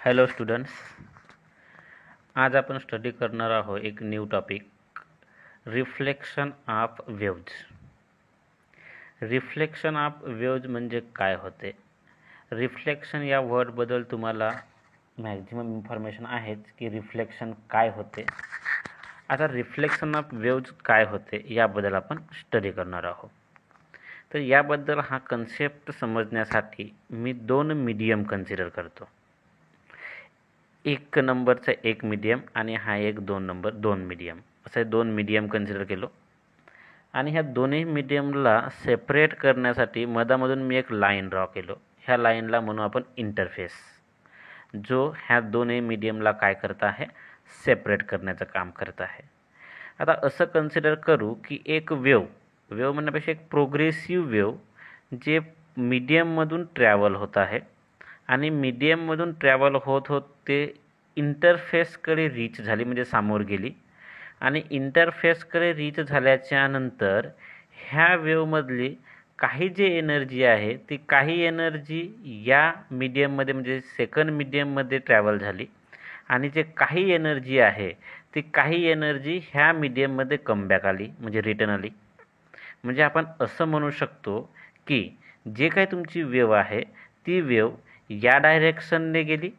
Hello students, आज आपण study करणार आहोत एक new topic, reflection of waves. Reflection of waves म्हणजे काय होते? रिफ्लेक्शन या वर्डबद्दल तुम्हाला मॅक्झिमम इन्फॉर्मेशन आहेच की रिफ्लेक्शन काय होते. आता रिफ्लेक्शन ऑफ वेव्ज काय होते याबद्दल आपण स्टडी करणार आहोत. तर याबद्दल हा कन्सेप्ट समजण्यासाठी मी दोन मीडियम कन्सिडर करतो. एक नंबरचा एक मीडियम आणि हा एक 2 नंबर 2 मीडियम, असे दोन मीडियम कन्सिडर केलो. आणि ह्या दोन्ही मीडियमला सेपरेट करण्यासाठी मधामधून मी एक लाईन ड्रॉ केलो. ह्या लाईनला म्हणू आपण इंटरफेस, जो ह्या दोन्ही मीडियमला काय करत आहे, सेपरेट करण्याचं काम करत आहे. आता असं कन्सिडर करू की एक वेव्ह म्हणण्यापेक्षा एक प्रोग्रेसिव्ह वेव्ह जे मीडियममधून ट्रॅव्हल होत आहे आणि मीडियममधून ट्रॅव्हल होत ते इंटरफेसकडे रीच झाली, म्हणजे समोर गेली. आणि इंटरफेसकडे रीच झाल्याच्या नंतर ह्या वेव्हमधली काही जे एनर्जी आहे ती काही एनर्जी या मीडियममध्ये म्हणजे सेकंड मीडियममध्ये ट्रॅव्हल झाली आणि जे काही एनर्जी आहे ती काही एनर्जी ह्या मीडियममध्ये कमबॅक आली, म्हणजे रिटर्न आली. म्हणजे आपण असं म्हणू शकतो की जे काही तुमची वेव्ह आहे ती वेव्ह या डायरेक्शनने गेली,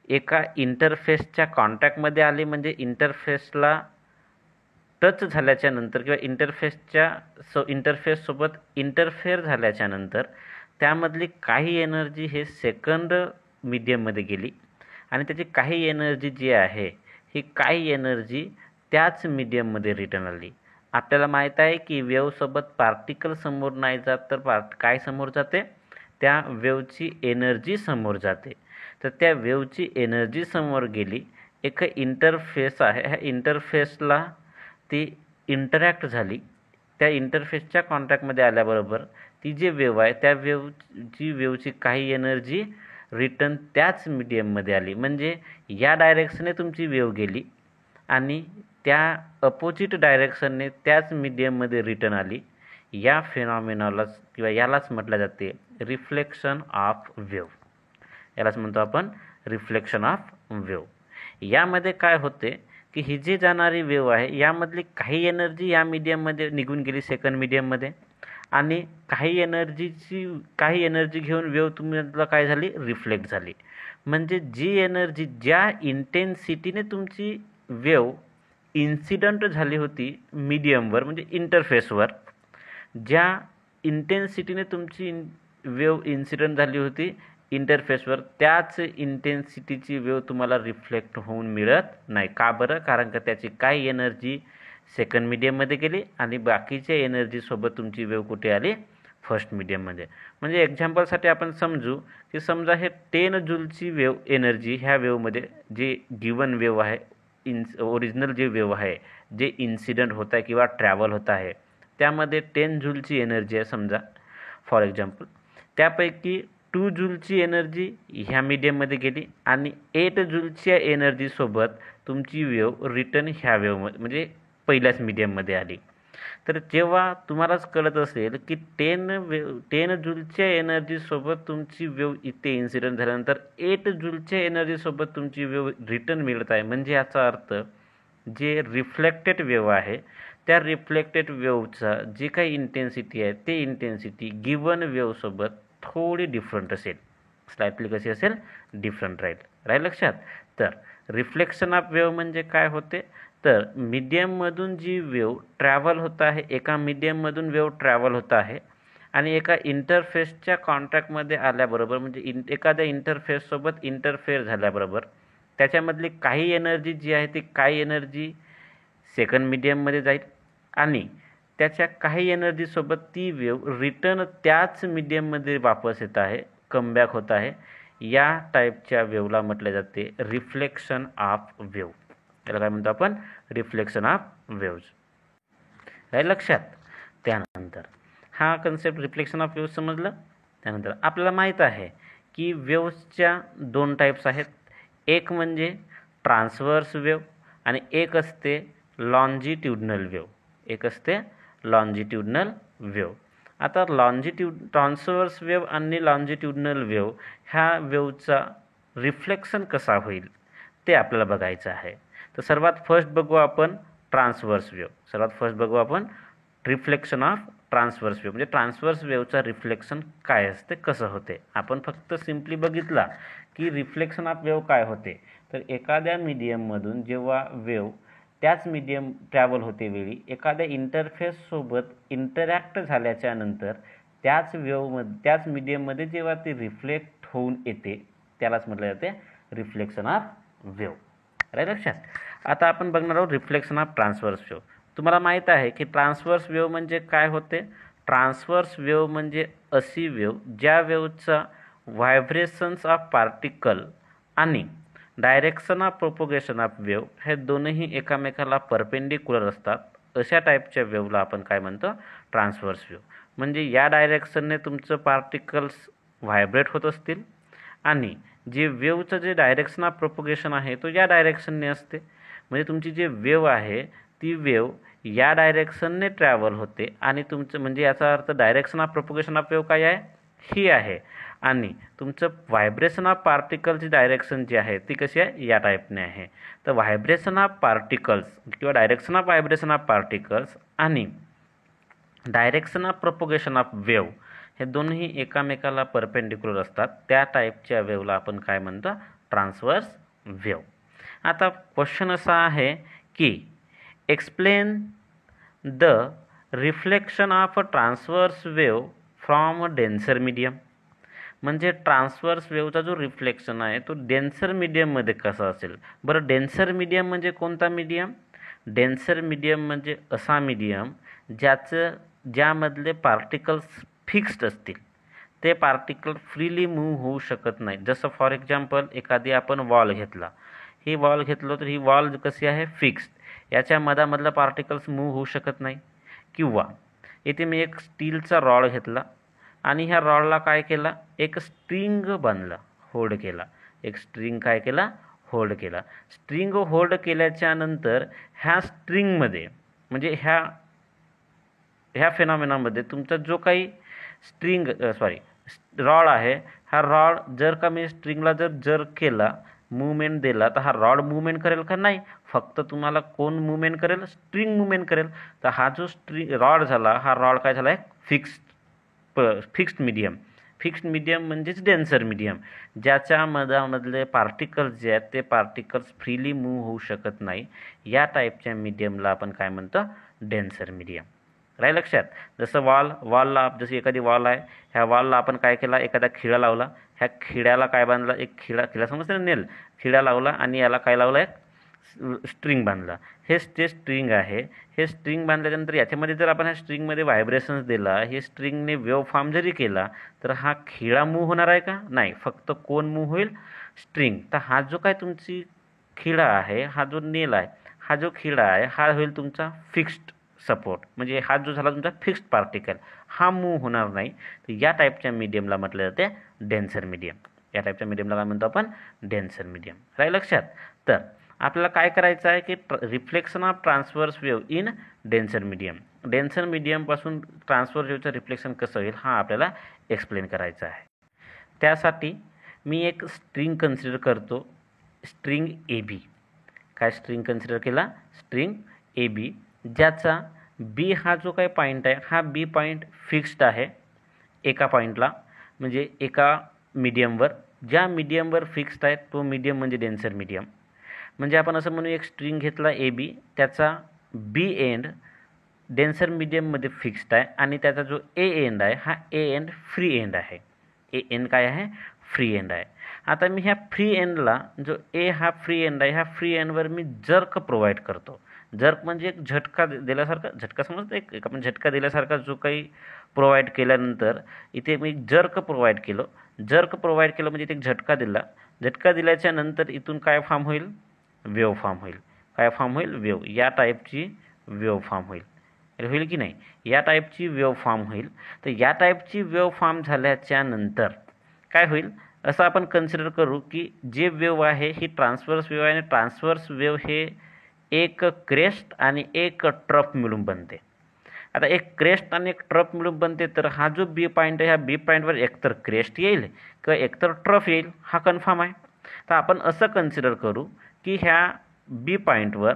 एका इंटरफेसच्या कॉन्टॅक्टमध्ये आली, म्हणजे इंटरफेसला टच झाल्याच्या नंतर किंवा इंटरफेससोबत इंटरफेअर झाल्याच्या नंतर त्यामधली काही एनर्जी हे सेकंड मीडियममध्ये गेली आणि त्याची काही एनर्जी जी आहे ही काही एनर्जी त्याच मीडियममध्ये रिटर्न आली. आपल्याला माहीत आहे की वेव्हसोबत पार्टिकल समोर नाही जात, तर काय समोर जाते, त्या वेव्हची एनर्जी समोर जाते. तर त्या वेव्हची एनर्जी समोर गेली, एक इंटरफेस आहे, ह्या इंटरफेसला ती इंटरॅक्ट झाली. त्या इंटरफेसच्या कॉन्टॅक्टमध्ये आल्याबरोबर ती जी वेव्ह आहे त्या वेव्हची काही एनर्जी रिटर्न त्याच मीडियममध्ये आली, म्हणजे या डायरेक्शनने तुमची वेव्ह गेली आणि त्या अपोजिट डायरेक्शनने त्याच मीडियममध्ये रिटर्न आली. या फिनॉमिनालाच किंवा यालाच म्हटलं जाते रिफ्लेक्शन ऑफ वेव्ह. यालाच म्हणतो आपण रिफ्लेक्शन ऑफ वेव्ह. यामध्ये काय होते की ही जी जाणारी वेव्ह आहे यामधली काही एनर्जी या मीडियममध्ये निघून गेली सेकंड मीडियममध्ये आणि काही एनर्जी घेऊन वेव्ह तुम्हाला काय झाली, रिफ्लेक्ट झाली. म्हणजे जी एनर्जी ज्या इंटेन्सिटीने तुमची वेव्ह इन्सिडंट झाली होती मीडियमवर म्हणजे इंटरफेसवर, ज्या इंटेन्सिटीने तुमची वेव्ह इन्सिडंट झाली होती इंटरफेसवर, त्याच इंटेन्सिटीची वेव्ह तुम्हाला रिफ्लेक्ट होऊन मिळत नाही. का बरं? कारण का त्याची काही एनर्जी सेकंड मीडियममध्ये गेली आणि बाकीच्या एनर्जीसोबत तुमची वेव्ह कुठे आली, फर्स्ट मीडियममध्ये. म्हणजे एक्झाम्पलसाठी आपण समजू की समजा हे 10 जूलची वेव्ह एनर्जी ह्या वेव्हमध्ये, जे गिवन वेव्ह आहे, ओरिजिनल जे वेव्ह आहे, जे इन्सिडंट होत आहे किंवा ट्रॅव्हल होत आहे, त्यामध्ये 10 जूलची एनर्जी आहे समजा फॉर एक्झाम्पल. त्यापैकी 2 जूलची एनर्जी ह्या मीडियममध्ये गेली आणि 8 जूलच्या एनर्जीसोबत तुमची वेव्ह रिटर्न ह्या वेव्हमध्ये म्हणजे पहिल्याच मीडियममध्ये आली. तर जेव्हा तुम्हालाच कळत असेल की 10 जूलच्या एनर्जीसोबत तुमची वेव्ह इथे इन्सिडंट झाल्यानंतर 8 जूलच्या एनर्जीसोबत तुमची वेव्ह रिटर्न मिळत आहे, म्हणजे याचा अर्थ जे रिफ्लेक्टेड वेव्ह आहे त्या रिफ्लेक्टेड वेव्हचा जी काही इंटेन्सिटी आहे ते इंटेन्सिटी गिवन वेव्हसोबत थोडी डिफरंट असेल, स्लाइटली कशी असेल, डिफरंट राहील लक्षात. तर रिफ्लेक्शन ऑफ वेव्ह म्हणजे काय होते, तर मीडियममधून जी वेव्ह ट्रॅव्हल होत आहे, एका मीडियममधून वेव्ह ट्रॅव्हल होत आहे आणि एका इंटरफेसच्या कॉन्टॅक्टमध्ये आल्याबरोबर म्हणजे एखाद्या इंटरफेससोबत इंटरफेअर झाल्याबरोबर त्याच्यामधली काही एनर्जी जी आहे ती काही एनर्जी सेकंड मीडियममध्ये जाईल आणि त्याच्या काही एनर्जीसोबत ती वेव्ह रिटर्न त्याच मीडियममध्ये वापस येत आहे, कमबॅक होत आहे. या टाईपच्या वेव्हला म्हटले जाते रिफ्लेक्शन ऑफ वेव्ह. याला काय म्हणतो आपण, रिफ्लेक्शन ऑफ वेव्ज. काय लक्षात. त्यानंतर हा कन्सेप्ट रिफ्लेक्शन ऑफ वेव्ह समजलं. त्यानंतर आपल्याला माहीत आहे की वेव्हच्या 2 टाईप्स आहेत. एक म्हणजे ट्रान्सव्हर्स वेव्ह आणि एक असते लॉन्जिट्युडनल वेव्ह. आता ट्रान्सव्हर्स वेव्ह आणि लॉन्जिट्युडनल वेव्ह ह्या वेव्हचा रिफ्लेक्शन कसा होईल ते आपल्याला बघायचं आहे. तर सर्वात फर्स्ट बघू आपण ट्रान्सवर्स वेव्ह. सर्वात फर्स्ट बघू आपण रिफ्लेक्शन ऑफ ट्रान्सवर्स वेव्ह. म्हणजे ट्रान्सवर्स वेव्हचा रिफ्लेक्शन काय असते, कसं होते. आपण फक्त सिम्पली बघितला की रिफ्लेक्शन ऑफ वेव्ह काय होते. तर एखाद्या मीडियममधून जेव्हा वेव्ह त्याच मीडियम ट्रॅव्हल होते वेळी एखाद्या इंटरफेससोबत इंटरॅक्ट झाल्याच्या नंतर त्याच वेव्हमध्ये त्याच मीडियममध्ये जेव्हा ती रिफ्लेक्ट होऊन येते त्यालाच म्हटलं जाते रिफ्लेक्शन ऑफ वेव्ह. राईट लक्षात. आता आपण बघणार आहोत रिफ्लेक्शन ऑफ ट्रान्सवर्स वेव्ह. तुम्हाला माहीत आहे की ट्रान्सवर्स वेव्ह म्हणजे काय होते. ट्रान्सवर्स वेव्ह म्हणजे अशी वेव्ह ज्या वेव्हचा व्हायब्रेशन्स ऑफ पार्टिकल आणि direction of propagation of wave हे दोनही एकामेकाला परपेंडिक्युलर असतात. अशा टाईपच्या वेव्हला आपण काय म्हणतो, ट्रान्सवर्स वेव्ह. म्हणजे या डायरेक्शनने तुमचं पार्टिकल्स व्हायब्रेट होत असतील आणि जे वेव्हचं जे डायरेक्शन ऑफ प्रोपोगेशन आहे तो या डायरेक्शनने असते. म्हणजे तुमची जी वेव्ह आहे ती वेव्ह या डायरेक्शनने ट्रॅव्हल होते आणि तुमचं म्हणजे याचा अर्थ direction of propagation of wave काय आहे, ही आहे. आणि तुमचं व्हायब्रेशन ऑफ पार्टिकलची डायरेक्शन जी आहे ती कशी आहे, या टाईपने आहे. तर व्हायब्रेशन ऑफ पार्टिकल्स किंवा direction of vibration of particles आणि direction of propagation of wave हे दोन्ही एकामेकाला परपेंडिक्युलर असतात. त्या टाईपच्या वेव्हला आपण काय म्हणतो, ट्रान्सवर्स वेव्ह. आता क्वेश्चन असा आहे की explain the reflection of a transverse wave from a denser medium. म्हणजे ट्रान्सवर्स वेव्हचा जो रिफ्लेक्शन आहे तो डेन्सर मीडियममध्ये कसा असेल. बरं, डेन्सर मीडियम म्हणजे कोणता मीडियम. डेन्सर मीडियम म्हणजे असा मीडियम ज्यामधले पार्टिकल्स फिक्स्ड असतील. ते पार्टिकल फ्रीली मूव्ह होऊ शकत नाही. जसं फॉर एक्झाम्पल एखादी आपण वॉल घेतला, ही वॉल घेतलं तर ही वॉल कशी आहे, फिक्स्ड. याच्या मधामधला पार्टिकल्स मूव्ह होऊ शकत नाही. किंवा इथे मी एक स्टीलचा रॉड घेतला आणि ह्या रॉडला काय केला, एक स्ट्रिंग बांधला, होल्ड केला. एक स्ट्रिंग काय केला, होल्ड केला. स्ट्रिंग होल्ड केल्याच्या नंतर ह्या स्ट्रिंगमध्ये म्हणजे ह्या फेनॉमेनामध्ये तुमचा जो काही रॉड आहे, हा रॉड जर का मी स्ट्रिंगला जर केला, मूवमेंट दिला, तर हा रॉड मूवमेंट करेल का, नाही. फक्त तुम्हाला कोण मूवमेंट करेल, स्ट्रिंग मूवमेंट करेल. तर हा जो रॉड झाला, हा रॉड काय झाला आहे, फिक्स्ड मीडियम. फिक्स्ड मीडियम म्हणजेच डेन्सर मीडियम, ज्याच्या मधामधले पार्टिकल्स जे आहेत ते पार्टिकल्स फ्रीली मूव्ह होऊ शकत नाही. या टाईपच्या मीडियमला आपण काय म्हणतो, डेन्सर मीडियम. राहील लक्षात. जसं वॉलला जशी एखादी वॉल आहे, ह्या वॉलला आपण काय केला, एखादा खिळा लावला. ह्या खिळ्याला काय बांधला, एक खिळा समजते ना, नेल. खिळा लावला आणि याला काय लावला, एक स्ट्रिंग बांधला. हे जे स्ट्रिंग आहे, हे स्ट्रिंग बांधल्यानंतर याच्यामध्ये जर आपण ह्या स्ट्रिंगमध्ये व्हायब्रेशन्स दिला, हे स्ट्रिंगने वेव्ह फॉर्म जरी केला, तर हा खिळा मूव्ह होणार आहे का, नाही. फक्त कोण मूव्ह होईल, स्ट्रिंग. तर हा जो काय तुमची खिळा आहे, हा जो नेल आहे, हा जो खिळा आहे, हा होईल तुमचा फिक्स्ड सपोर्ट. म्हणजे हा जो झाला तुमचा फिक्स्ड पार्टिकल, हा मूव्ह होणार नाही. तर या टाईपच्या मीडियमला म्हटलं जाते डेन्सर मीडियम. या टाईपच्या मीडियमला काय म्हणतो आपण, डेन्सर मीडियम. राहील लक्षात. तर आपल्याला काय करायचं आहे की reflection of transverse wave in denser medium. Denser मीडियमपासून ट्रान्सवर्स वेव्हचं रिफ्लेक्शन कसं होईल हा आपल्याला एक्सप्लेन करायचा आहे. त्यासाठी मी एक स्ट्रिंग कन्सिडर करतो, स्ट्रिंग AB. काय स्ट्रिंग कन्सिडर केला, स्ट्रिंग AB, ज्याचा B हा जो काही पॉईंट आहे, हा B पॉईंट फिक्स्ड आहे एका पॉईंटला, म्हणजे एका मीडियमवर. ज्या मीडियमवर फिक्स्ड आहे तो मीडियम म्हणजे डेन्सर मीडियम. म्हणजे आपण असं म्हणू, एक स्ट्रिंग घेतला AB, त्याचा B एंड डेन्सर मीडियममध्ये फिक्स्ड आहे आणि त्याचा जो A एंड आहे, हा A एंड फ्री एंड आहे. A एंड काय आहे, फ्री एंड आहे. आता मी ह्या फ्री एंडला, जो A हा फ्री एंड आहे, ह्या फ्री एंडवर मी जर्क प्रोव्हाइड करतो. जर्क म्हणजे एक झटका दिल्यासारखा, झटका समजतं, एक आपण झटका दिल्यासारखा जो काही प्रोव्हाइड केल्यानंतर इथे मी जर्क प्रोव्हाइड केलं. जर्क प्रोव्हाइड केलं म्हणजे इथे एक झटका दिला. झटका दिल्याच्या नंतर इथून काय फॉर्म होईल, वेव्ह फॉर्म होईल. काय फॉर्म होईल, वेव्ह. या टाईपची वेव्ह फॉर्म होईल की नाही, या टाईपची वेव्ह फॉर्म होईल. तर या टाईपची वेव्ह फॉर्म झाल्याच्या नंतर काय होईल, असं आपण कन्सिडर करू की जे वेव्ह आहे ही ट्रान्सवर्स वेव्ह आहे आणि ट्रान्सवर्स वेव्ह हे एक क्रेस्ट आणि एक ट्रफ मिळून बनते. आता एक क्रेस्ट आणि एक ट्रफ मिळून बनते, तर हा जो B पॉईंट आहे, ह्या B पॉईंटवर एकतर क्रेस्ट येईल किंवा एकतर ट्रफ येईल, हा कन्फर्म आहे. तर आपण असं कन्सिडर करू की ह्या बी पॉईंटवर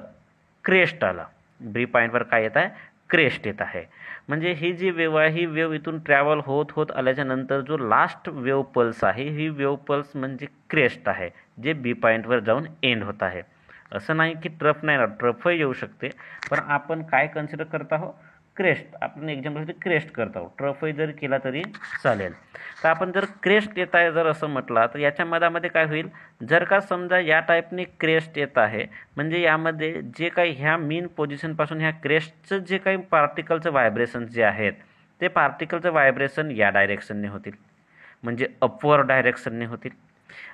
क्रेस्ट आला, बी पॉईंटवर काय येत आहे, क्रेस्ट येत आहे. म्हणजे ही जी वेव आहे ही वेव इथून ट्रॅव्हल होत होत आल्याच्या नंतर जो लास्ट वेव पल्स आहे ही वेव पल्स म्हणजे क्रेस्ट आहे, जे बी पॉईंटवर जाऊन एंड होत आहे. असं नाही की ट्रफ नाही ना, ट्रफही येऊ शकते, पण आपण काय कन्सिडर करत आहोत, क्रेस्ट. आपण एक्झाम्पलसाठी क्रेस्ट करत आहोत, ट्रफही जर केला तरी चालेल. तर आपण जर क्रेस्ट येत आहे जर असं म्हटलं तर याच्या मधामध्ये काय होईल, जर का समजा या टाईपने क्रेस्ट येत आहे म्हणजे यामध्ये जे काही ह्या मीन पोझिशनपासून ह्या क्रेस्टचं जे काही पार्टिकलचं व्हायब्रेशन जे आहेत ते पार्टिकलचं व्हायब्रेशन या डायरेक्शनने होतील, म्हणजे अपवर्ड डायरेक्शनने होतील.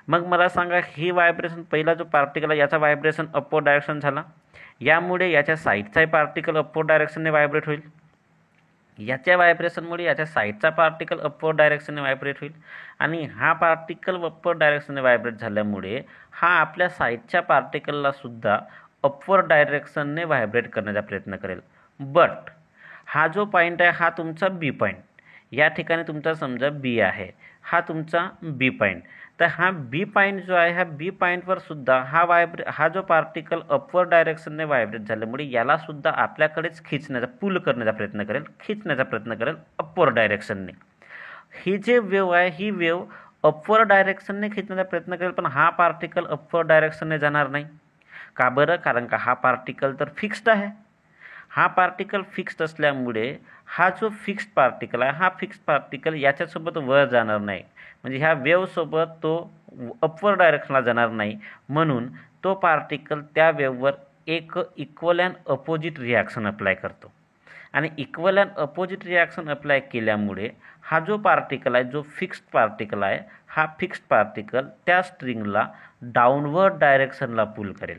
मग मला सांगा, ही व्हायब्रेशन पहिला जो पार्टिकल आहे याचा व्हायब्रेशन अपवर्ड डायरेक्शन झाला, यामुळे याच्या साईडचाही पार्टिकल अपवर्ड डायरेक्शनने व्हायब्रेट होईल, याच्या व्हायब्रेशनमुळे याच्या साईडचा पार्टिकल अपवर्ड डायरेक्शनने व्हायब्रेट होईल, आणि हा पार्टिकल अपवर्ड डायरेक्शनने व्हायब्रेट झाल्यामुळे हा आपल्या साईडच्या पार्टिकलला सुद्धा अपवर्ड डायरेक्शनने व्हायब्रेट करण्याचा प्रयत्न करेल. बट हा जो पॉईंट आहे हा तुमचा बी पॉईंट, या ठिकाणी तुमचा समजा बी आहे, हा तुमचा बी पॉईंट. तर हा बी पॉईंट जो आहे ह्या बी पॉईंटवर सुद्धा हा जो पार्टिकल अपवर्ड डायरेक्शनने व्हायब्रेट झाल्यामुळे याला सुद्धा आपल्याकडेच खिचण्याचा, पुल करण्याचा प्रयत्न करेल, खिचण्याचा प्रयत्न करेल अपवर्ड डायरेक्शनने. ही जे वेव्ह आहे ही वेव्ह अपवर्ड डायरेक्शनने खिचण्याचा प्रयत्न करेल, पण हा पार्टिकल अपवर्ड डायरेक्शनने जाणार नाही. का बरं? कारण का हा पार्टिकल तर फिक्स्ड आहे. हा पार्टिकल फिक्स्ड असल्यामुळे हा जो फिक्स्ड पार्टिकल आहे हा फिक्स्ड पार्टिकल याच्यासोबत वर जाणार नाही, म्हणजे ह्या वेव्हसोबत तो अपवर्ड डायरेक्शनला जाणार नाही. म्हणून तो पार्टिकल त्या वेव्हवर एक equal and opposite reaction apply करतो, आणि equal and opposite reaction apply केल्यामुळे हा जो पार्टिकल आहे, जो फिक्स्ड पार्टिकल आहे, हा फिक्स्ड पार्टिकल त्या स्ट्रिंगला डाऊनवर्ड डायरेक्शनला पुल करेल.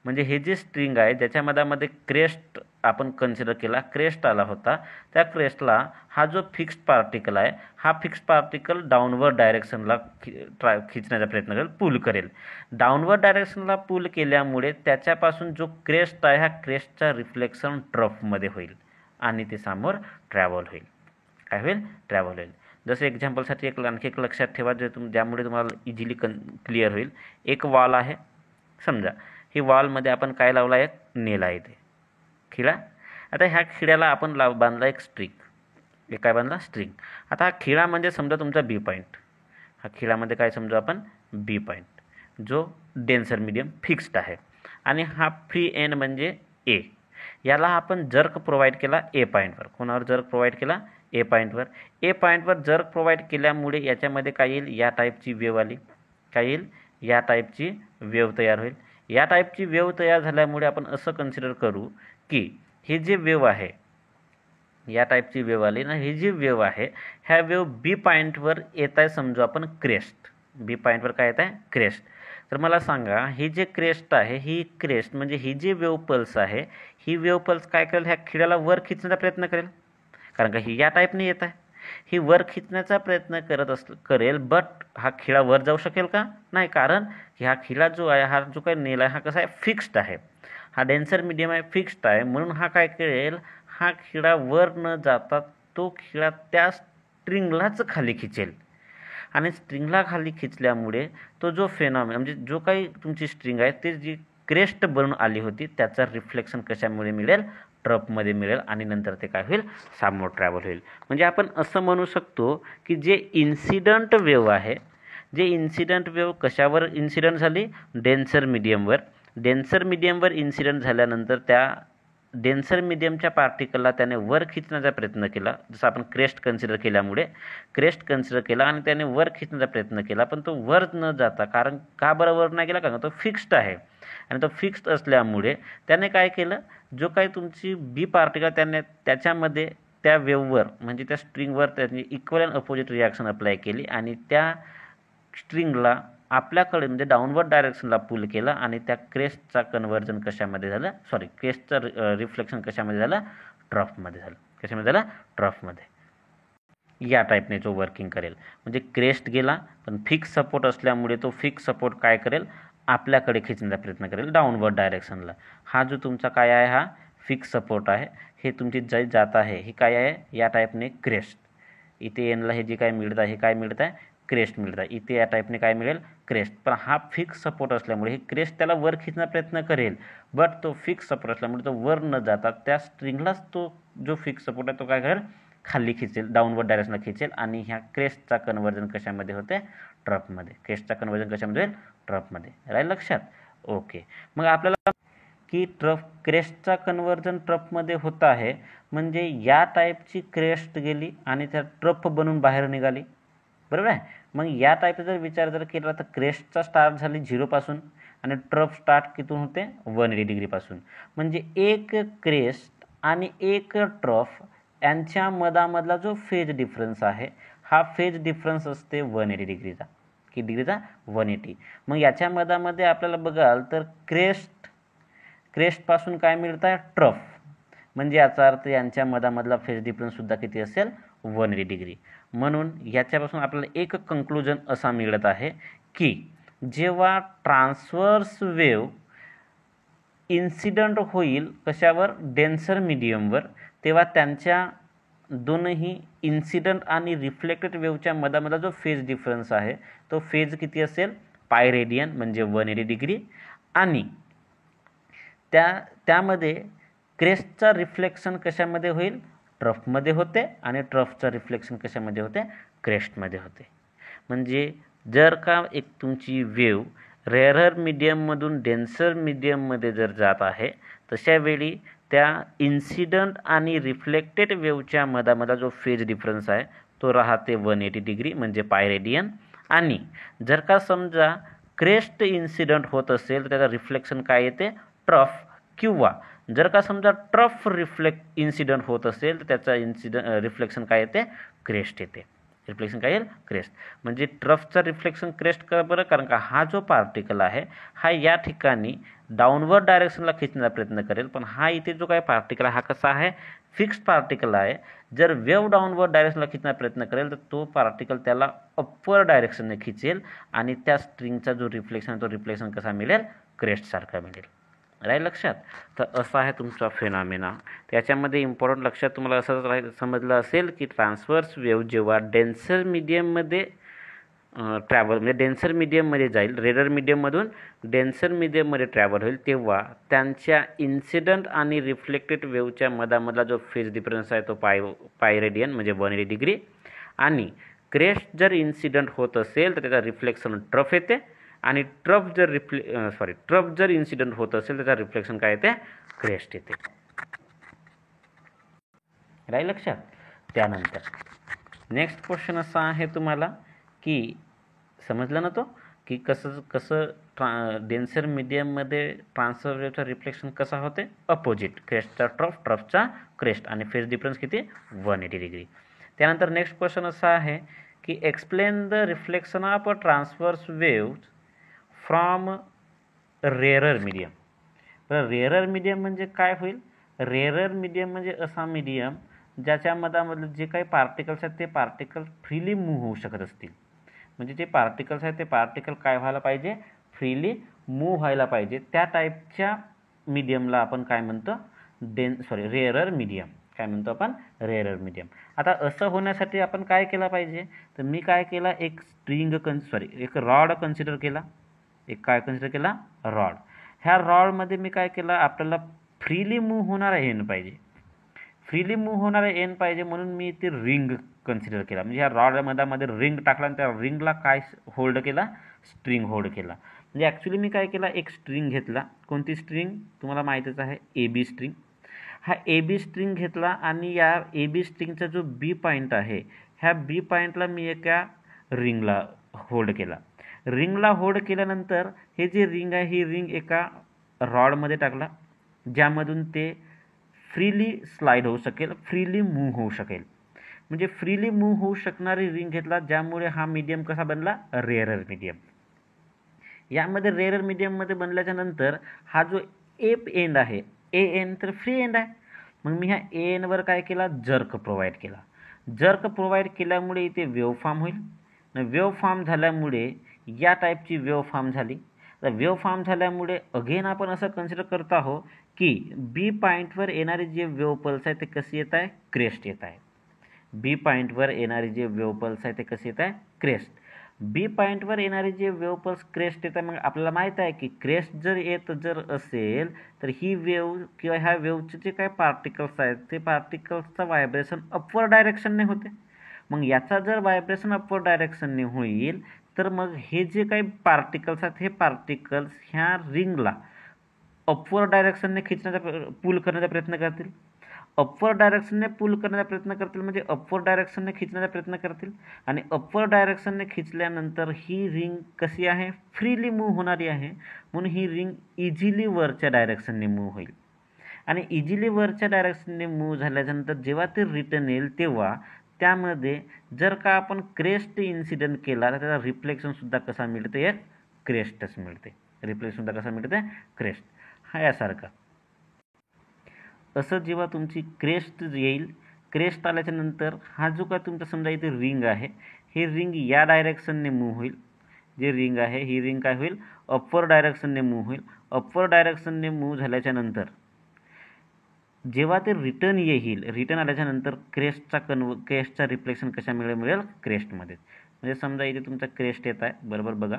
म्हणजे हे जे स्ट्रिंग आहे ज्याच्यामध्ये क्रेस्ट आपण कन्सिडर केला, क्रेस्ट आला होता, त्या क्रेस्टला हा जो फिक्स्ड पार्टिकल आहे हा फिक्स्ड पार्टिकल डाऊनवर्ड डायरेक्शनला खिचण्याचा प्रयत्न करेल, पुल करेल. डाऊनवर्ड डायरेक्शनला पुल केल्यामुळे त्याच्यापासून जो क्रेस्ट आहे ह्या क्रेस्टचा रिफ्लेक्शन ट्रफमध्ये होईल आणि ते समोर ट्रॅव्हल होईल. काय होईल? ट्रॅव्हल होईल. जसं एक्झाम्पलसाठी आणखी एक लक्षात ठेवा ज्यामुळे तुम्हाला इझिली क्लिअर होईल. एक वॉल आहे समजा, ही वॉलमध्ये आपण काय लावला, एक नेल आहे ते खिळा. आता ह्या खिळ्याला आपण बांधला एक स्ट्रिंग, एक काय बांधला, स्ट्रिंग. आता हा खिळा म्हणजे समजा तुमचा बी पॉईंट, हा खिळामध्ये काय समजू आपण, बी पॉईंट, जो डेन्सर मीडियम फिक्स्ड आहे, आणि हा फ्री एंड म्हणजे ए. याला आपण जर्क प्रोव्हाइड केला ए पॉईंटवर. कोणावर जर्क प्रोव्हाइड केला? ए पॉईंटवर. ए पॉईंटवर जर्क प्रोव्हाइड केल्यामुळे याच्यामध्ये काय येईल, या टाईपची वेव्ह आली, काय येईल, या टाईपची वेव्ह तयार होईल. या टाईपची वेव्ह तयार झाल्यामुळे आपण असं कन्सिडर करू की ही जी वेव्ह आहे, या टाईपची वेव्ह आली ना, ही जी वेव्ह आहे ह्या वेव्ह बी पॉईंटवर येत आहे, समजू आपण क्रेस्ट. बी पॉईंटवर काय येत आहे, क्रेस्ट. तर मला सांगा, ही जे क्रेस्ट आहे, ही क्रेस्ट म्हणजे ही जी वेव्ह पल्स आहे, ही वेव्ह पल्स काय करेल, ह्या खिळ्याला वर खिचण्याचा प्रयत्न करेल, कारण का ही या टाईपने येत आहे. ही वर खिचण्याचा प्रयत्न करेल, बट हा खिळा वर जाऊ शकेल का? नाही, कारण ह्या खिळा जो आहे, हा जो काही नेल आहे हा कसा आहे, फिक्स्ड आहे. हा डेन्सर मीडियम आहे, फिक्स्ड आहे, म्हणून हा काय करेल, हा खिळा वर न जाता तो खिळा त्या स्ट्रिंगलाच खाली खिचेल, आणि स्ट्रिंगला खाली खिचल्यामुळे तो जो फेनॉमेना म्हणजे जो काही तुमची स्ट्रिंग आहे ते जी क्रेस्ट बनून आली होती त्याचा रिफ्लेक्शन कशामुळे मिळेल, ट्रफमध्ये मिळेल, आणि नंतर ते काय होईल, समोर ट्रॅव्हल होईल. म्हणजे आपण असं म्हणू शकतो की जे इन्सिडंट वेव्ह आहे, जे इन्सिडंट वेव्ह कशावर इन्सिडंट झाली, डेन्सर मीडियमवर. डेन्सर मीडियमवर इन्सिडंट झाल्यानंतर त्या डेन्सर मीडियमच्या पार्टिकलला त्याने वर खिचण्याचा प्रयत्न केला, जसं आपण क्रेस्ट कन्सिडर केल्यामुळे क्रेस्ट कन्सिडर केला आणि त्याने वर खिचण्याचा प्रयत्न केला, पण तो वर न जाता, कारण का बरं वर नाही गेला, कारण तो फिक्स्ड आहे, आणि तो फिक्स्ड असल्यामुळे त्याने काय केलं, जो काही तुमची बी पार्टिकल त्याने त्याच्यामध्ये त्या वेव्हवर म्हणजे त्या स्ट्रिंगवर त्याने equal and opposite reaction apply केली, आणि त्या स्ट्रिंगला आपल्याकडे म्हणजे डाऊनवर्ड डायरेक्शनला पुल केला, आणि त्या क्रेस्टचा कन्व्हर्जन कशामध्ये झालं, क्रेस्टचं रिफ्लेक्शन कशामध्ये झालं, ट्रफमध्ये झालं. कशामध्ये झालं, ट्रफमध्ये. या टाईपने तो वर्किंग करेल. म्हणजे क्रेस्ट गेला, पण फिक्स सपोर्ट असल्यामुळे तो फिक्स सपोर्ट काय करेल, आपल्याकडे खिचण्याचा प्रयत्न करेल डाऊनवर्ड डायरेक्शनला. हा जो तुमचा काय आहे, हा फिक्स सपोर्ट आहे, हे तुमची जात आहे, ही काय आहे, या टाईपने क्रेस्ट. इथे एनला हे जे काय मिळत आहे, हे काय मिळत आहे, क्रेस्ट मिळत आहे. इथे या टाईपने काय मिळेल, क्रेस्ट. पण हा फिक्स सपोर्ट असल्यामुळे हे क्रेस्ट त्याला वर खिचण्याचा प्रयत्न करेल, बट तो फिक्स सपोर्ट असल्यामुळे तो वर न जाता त्या स्ट्रिंगलाच तो जो फिक्स सपोर्ट आहे तो काय करेल, खाली खिचेल, डाऊनवर्ड डायरेक्शनला खिचेल आणि ह्या क्रेस्टचा कन्व्हर्जन कशामध्ये होते, ट्रफमध्ये. क्रेस्टचा कन्व्हर्जन कशामध्ये होईल, ट्रफमध्ये. राहील लक्षात. ओके. मग आपल्याला की क्रेस्टचा कन्व्हर्जन ट्रफमध्ये होत आहे म्हणजे या टाईपची क्रेस्ट गेली आणि त्या ट्रफ बनून बाहेर निघाली, बरोबर आहे. मग या टाईपचा जर विचार जर केला तर क्रेस्टचा स्टार्ट झाली 0 पासून आणि ट्रफ स्टार्ट कितून होते, 180 डिग्रीपासून. म्हणजे एक क्रेस्ट आणि एक ट्रफ यांच्या मधामधला जो फेज डिफरन्स आहे हा फेज डिफरन्स असते 180 डिग्रीचा. किती डिग्रीचा, 180. मग याच्या मधामध्ये आपल्याला बघाल तर क्रेस्टपासून काय मिळतं आहे, ट्रफ. म्हणजे याचा अर्थ यांच्या मधामधला फेज डिफरन्ससुद्धा किती असेल, 180 डिग्री. म्हणून याच्यापासून आपल्याला एक कंक्लुजन असा मिळत आहे की जेव्हा ट्रान्सवर्स वेव्ह इन्सिडंट होईल कशावर, डेन्सर मीडियमवर, तेव्हा त्यांच्या दोनही इन्सिडंट आणि रिफ्लेक्टेड वेव्हच्या मधामधला जो फेज डिफरन्स आहे तो फेज किती असेल, पाय रेडियन म्हणजे 180 डिग्री. आणि त्यामध्ये क्रेस्टचा रिफ्लेक्शन कशामध्ये होईल, ट्रफमध्ये होते आणि ट्रफचा रिफ्लेक्शन कशामध्ये होते, क्रेस्टमध्ये होते. म्हणजे जर का एक तुमची वेव्ह रेअरर मीडियममधून डेन्सर मीडियममध्ये जर जात आहे तशावेळी त्या इन्सिडंट आणि रिफ्लेक्टेड वेव्हच्या मधामधला जो फेज डिफरन्स आहे तो राहते 180 डिग्री म्हणजे पाय रेडियन. आणि जर का समजा क्रेस्ट इन्सिडंट होत असेल तर त्याचा रिफ्लेक्शन काय येते, ट्रफ. किंवा जर का समजा ट्रफ इन्सिडंट होत असेल तर त्याचा रिफ्लेक्शन काय येते, क्रेस्ट येते. रिफ्लेक्शन काय येईल, क्रेस्ट. म्हणजे ट्रफचा रिफ्लेक्शन क्रेस्ट का बरं, कारण का हा जो पार्टिकल आहे हा या ठिकाणी डाऊनवर्ड डायरेक्शनला खिचण्याचा प्रयत्न करेल, पण हा इथे जो काय पार्टिकल आहे हा कसा आहे, फिक्स्ड पार्टिकल आहे. जर वेव्ह डाऊनवर्ड डायरेक्शनला खिचण्याचा प्रयत्न करेल तर तो पार्टिकल त्याला अपवर्ड डायरेक्शनने खिचेल आणि त्या स्ट्रिंगचा जो रिफ्लेक्शन तो रिफ्लेक्शन कसा मिळेल, क्रेस्टसारखा मिळेल. राहील लक्षात. तर असा आहे तुमचा फेनॉमेना. त्याच्यामध्ये इम्पॉर्टंट लक्षात तुम्हाला असं समजलं असेल की ट्रान्सवर्स वेव्ह जेव्हा डेन्सर मीडियममध्ये ट्रॅव्हल म्हणजे डेन्सर मीडियममध्ये जाईल, रेअरर मीडियममधून डेन्सर मीडियममध्ये ट्रॅव्हल होईल तेव्हा त्यांच्या इन्सिडंट आणि रिफ्लेक्टेड वेव्हच्या मधामधला जो फेज डिफरन्स आहे तो पाय रेडियन म्हणजे 180 डिग्री. आणि क्रेस्ट जर इन्सिडंट होत असेल तर त्याचा रिफ्लेक्शन ट्रफ येते आणि ट्रफ जर इन्सिडंट होत असेल त्याचा रिफ्लेक्शन काय येते, क्रेस्ट येते. राहील लक्षात. त्यानंतर नेक्स्ट क्वेश्चन असा आहे तुम्हाला की समजलं ना तो की कसं डेन्सर मीडियममध्ये ट्रान्सफर वेव्हचा रिफ्लेक्शन कसा होते, अपोजिट. क्रेस्टचा ट्रफ, ट्रफचा क्रेस्ट आणि फेज डिफरन्स किती, 180 डिग्री. त्यानंतर नेक्स्ट क्वेश्चन असा आहे की explain the reflection of a transverse wave from rarer medium. तर रेअरर मीडियम म्हणजे काय होईल, रेअरर मीडियम म्हणजे असा मीडियम ज्याच्या मधामधले जे काही पार्टिकल्स आहेत ते पार्टिकल फ्रीली मूव्ह होऊ शकत असतील. म्हणजे जे पार्टिकल्स आहेत ते पार्टिकल काय व्हायला पाहिजे, फ्रीली मूव्ह व्हायला पाहिजे. त्या टाईपच्या मीडियमला आपण काय म्हणतो, रेअरर मीडियम. काय म्हणतो आपण, रेअरर मीडियम. आता असं होण्यासाठी आपण काय केलं पाहिजे, तर मी काय केला, एक एक रॉड कन्सिडर केला. रॉड. ह्या रॉडमध्ये मी काय केलं, आपल्याला फ्रीली मूव्ह होणारा एन पाहिजे. फ्रीली मूव्ह होणारा एन पाहिजे म्हणून मी इथे रिंग कन्सिडर केला. म्हणजे ह्या रॉड मधामध्ये रिंग टाकला आणि त्या रिंगला काय होल्ड केला, स्ट्रिंग होल्ड केला. म्हणजे ॲक्च्युली मी काय केला, एक स्ट्रिंग घेतला. कोणती स्ट्रिंग तुम्हाला माहीतच आहे, AB स्ट्रिंग. हा AB स्ट्रिंग घेतला आणि या AB स्ट्रिंगचा जो बी पॉईंट आहे ह्या बी पॉईंटला मी एका रिंगला होल्ड केला. रिंगला होल्ड केल्यानंतर हे जे रिंग आहे ही रिंग एका रॉडमध्ये टाकला ज्यामधून ते फ्रीली स्लाइड होऊ शकेल, फ्रीली मूव्ह होऊ शकेल. म्हणजे फ्रीली मूव्ह होऊ शकणारी रिंग घेतला ज्यामुळे हा मीडियम कसा बनला, रेअरर मीडियम. यामध्ये रेअरर मीडियममध्ये बनल्याच्या नंतर हा जो एंड आहे एन तर फ्री एंड आहे. मग मी ह्या एनवर काय केला, जर्क प्रोव्हाइड केला. जर्क प्रोव्हाइड केल्यामुळे इथे वेव्ह फॉर्म होईल. वेव्ह फॉर्म झाल्यामुळे या टाईपची वेव्ह फॉर्म झाली. तर वेव्ह फॉर्म झाल्यामुळे अगेन आपण असं कन्सिडर करत आहोत की बी पॉईंटवर येणारी जे वेव्ह पल्स आहे ते कशी येत आहे, क्रेस्ट येत आहे. बी पॉईंटवर येणारी जे वेव्ह पल्स आहे ते कशी येत आहे, क्रेस्ट. बी पॉईंटवर येणारी जे वेव्ह पल्स क्रेस्ट येतं, मग आपल्याला माहीत आहे की क्रेस्ट जर असेल तर ही वेव्ह किंवा ह्या वेव्हचे जे काही पार्टिकल्स आहेत ते पार्टिकल्सचा व्हायब्रेशन अपवर्ड डायरेक्शनने होते. मग याचा जर व्हायब्रेशन अपवर्ड डायरेक्शनने होईल तर मग हे जे काही पार्टिकल्स आहेत हे पार्टिकल्स ह्या रिंगला अपवर्ड डायरेक्शनने पूल करण्याचा प्रयत्न करतील. अपवर्ड डायरेक्शनने पूल करण्याचा प्रयत्न करतील म्हणजे अपवर्ड डायरेक्शनने खिचण्याचा प्रयत्न करतील. आणि अपवर्ड डायरेक्शनने खिचल्यानंतर ही रिंग कशी आहे, फ्रीली मूव्ह होणारी आहे, म्हणून ही रिंग इझिली वरच्या डायरेक्शनने मूव्ह होईल. आणि इझिली वरच्या डायरेक्शनने मूव्ह झाल्यानंतर जेव्हा ते रिटर्न येईल तेव्हा त्यामध्ये जर का आपण क्रेस्ट इन्सिडेंट केला तर त्याचा रिफ्लेक्शनसुद्धा कसा मिळते, एक क्रेस्टच मिळते. रिफ्लेक्शनसुद्धा कसा मिळते, क्रेस्ट. हा यासारखा असं जेव्हा तुमची क्रेस्ट येईल, क्रेस्ट आल्याच्या नंतर हा जो काय तुमचा समजा इथे रिंग आहे, हे रिंग या डायरेक्शनने मूव्ह होईल. जे रिंग आहे ही रिंग काय होईल, अपवर्ड डायरेक्शनने मूव्ह होईल. अपवर्ड डायरेक्शनने मूव्ह झाल्याच्या नंतर जेव्हा ते रिटर्न येईल, रिटर्न आल्याच्या नंतर क्रेस्टचा रिफ्लेक्शन कशामुळे मिळेल, क्रेस्टमध्ये. म्हणजे समजा इथे तुमचा क्रेस्ट येत आहे, बरोबर बघा,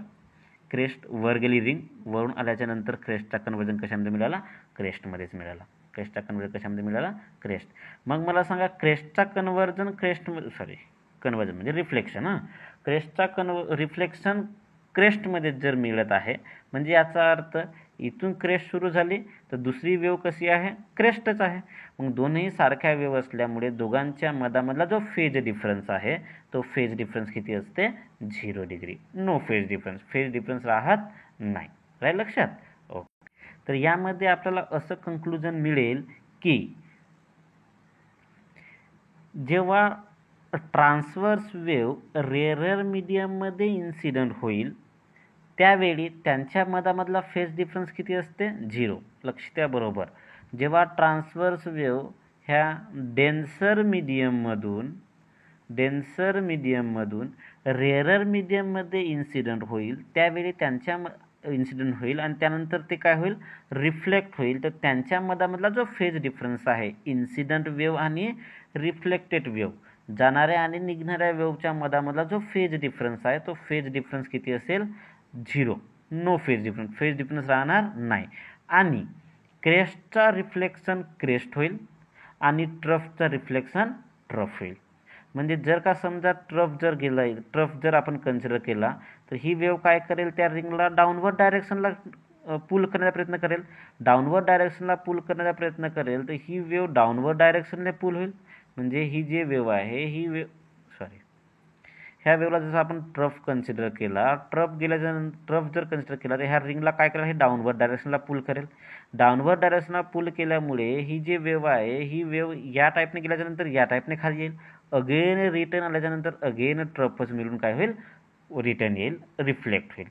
क्रेस्ट वर गेली रिंग, वरून आल्याच्या नंतर क्रेस्टचा कन्वर्जन कशामध्ये मिळाला, क्रेस्टमध्येच मिळाला. क्रेस्टचा कन्वर्जन कशामध्ये मिळाला, क्रेस्ट. मग मला सांगा क्रेस्टचा कन्वर्जन कन्वर्जन म्हणजे रिफ्लेक्शन. क्रेस्टचा रिफ्लेक्शन क्रेस्टमध्ये जर मिळत आहे म्हणजे याचा अर्थ इथून क्रेस्ट सुरू झाली तर दुसरी वेव्ह कशी आहे, क्रेस्टच आहे. मग दोन्ही सारख्या वेव्ह असल्यामुळे दोघांच्या मधामधला जो फेज डिफरन्स आहे तो फेज डिफरन्स किती असते, 0 डिग्री. No phase difference, phase difference राहत नाही. राहील लक्षात. ओके. तर यामध्ये आपल्याला असं कंक्लुजन मिळेल की जेव्हा ट्रान्सव्हर्स वेव्ह रेअरर मीडियममध्ये इन्सिडंट होईल त्यावेळी त्यांच्या मधामधला फेज डिफरन्स किती असते, 0. लक्ष द्या बरोबर. जेव्हा ट्रान्सव्हर्स वेव्ह ह्या डेन्सर मीडियममधून रेअरर मीडियममध्ये इन्सिडंट होईल त्यावेळी त्यांच्या इन्सिडंट होईल आणि त्यानंतर ते काय होईल, रिफ्लेक्ट होईल. तर त्यांच्या मधामधला जो फेज डिफरन्स आहे, इन्सिडंट वेव्ह आणि रिफ्लेक्टेड वेव्ह, जाणाऱ्या आणि निघणाऱ्या वेव्हच्या मधामधला जो फेज डिफरन्स आहे तो फेज डिफरन्स किती असेल, 0. No phase difference, phase difference राहणार नाही. आणि क्रेस्टचा रिफ्लेक्शन क्रेस्ट होईल आणि ट्रफचा रिफ्लेक्शन ट्रफ होईल. म्हणजे जर का समजा ट्रफ जर आपण कन्सिडर केला तर ही वेव्ह काय करेल, त्या रिंगला डाऊनवर्ड डायरेक्शनला पूल करण्याचा प्रयत्न करेल. डाऊनवर्ड डायरेक्शनला पूल करण्याचा प्रयत्न करेल तर ही वेव्ह डाऊनवर्ड डायरेक्शनने पूल होईल. म्हणजे ही जी वेव्ह आहे ही ह्या वेव्हला जसं आपण ट्रफ कन्सिडर केला, ट्रफ जर कन्सिडर केला तर ह्या रिंगला काय करेल, हे डाऊनवर्ड डायरेक्शनला पूल करेल. डाऊनवर्ड डायरेक्शनला पूल केल्यामुळे ही जी वेव्ह आहे ही वेव्ह या टाईपने गेल्याच्यानंतर या टाईपने खाली येईल. अगेन रिटर्न आल्याच्यानंतर अगेन ट्रफच मिळून काय होईल, रिटर्न येईल, रिफ्लेक्ट होईल.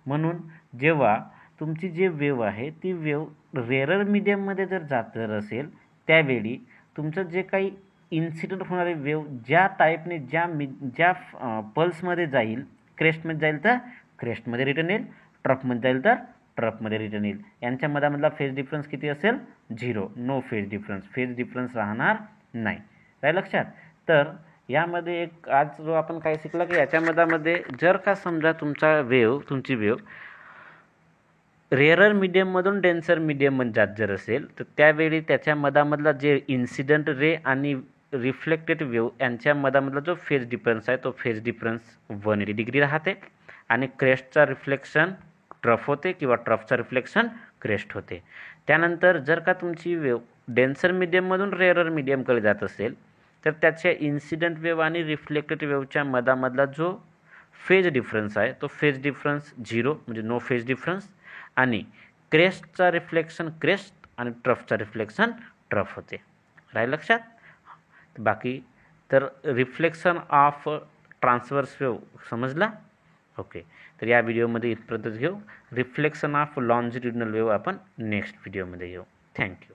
म्हणून जेव्हा तुमची जी वेव्ह आहे ती वेव्ह रेअरर मीडियममध्ये जर असेल त्यावेळी तुमचं जे काही इन्सिडेंट होणारी वेव्ह ज्या टाईपने ज्या पल्समध्ये जाईल, क्रेस्टमध्ये जाईल तर क्रेस्टमध्ये रिटर्न येईल, ट्रफमध्ये जाईल तर ट्रफमध्ये रिटर्न येईल. यांच्या मधामधला फेज डिफरन्स किती असेल, 0. No phase difference, phase difference राहणार नाही. काय लक्षात. तर यामध्ये एक आज जो आपण काय शिकला की याच्या मधामध्ये जर का समजा तुमची वेव्ह रेअरर मीडियममधून डेन्सर मीडियममध्ये जात जर असेल तर त्यावेळी त्याच्या मधामधला जे इन्सिडेंट रे आणि रिफ्लेक्टेड वेव्ह यांच्या मधामधला जो फेज डिफरन्स आहे तो फेज डिफरन्स 180 डिग्री राहते. आणि क्रेस्टचा रिफ्लेक्शन ट्रफ होते किंवा ट्रफचा रिफ्लेक्शन क्रेस्ट होते. त्यानंतर जर का तुमची वेव्ह डेन्सर मीडियममधून रेअरर मीडियमकडे जात असेल तर त्याच्या इन्सिडेंट वेव्ह आणि रिफ्लेक्टेड वेव्हच्या मधामधला जो फेज डिफरन्स आहे तो फेज डिफरन्स 0 म्हणजे नो फेज डिफरन्स. आणि क्रेस्टचा रिफ्लेक्शन क्रेस्ट आणि ट्रफचा रिफ्लेक्शन ट्रफ होते. राहील लक्षात. बाकी तर रिफ्लेक्शन ऑफ ट्रान्सव्हर्स वेव्ह समजला. ओके. तर या व्हिडिओमध्ये इथपर्यंतच घेऊ. रिफ्लेक्शन ऑफ लॉन्जिट्युडिनल वेव्ह आपण नेक्स्ट व्हिडिओमध्ये घेऊ. थँक्यू.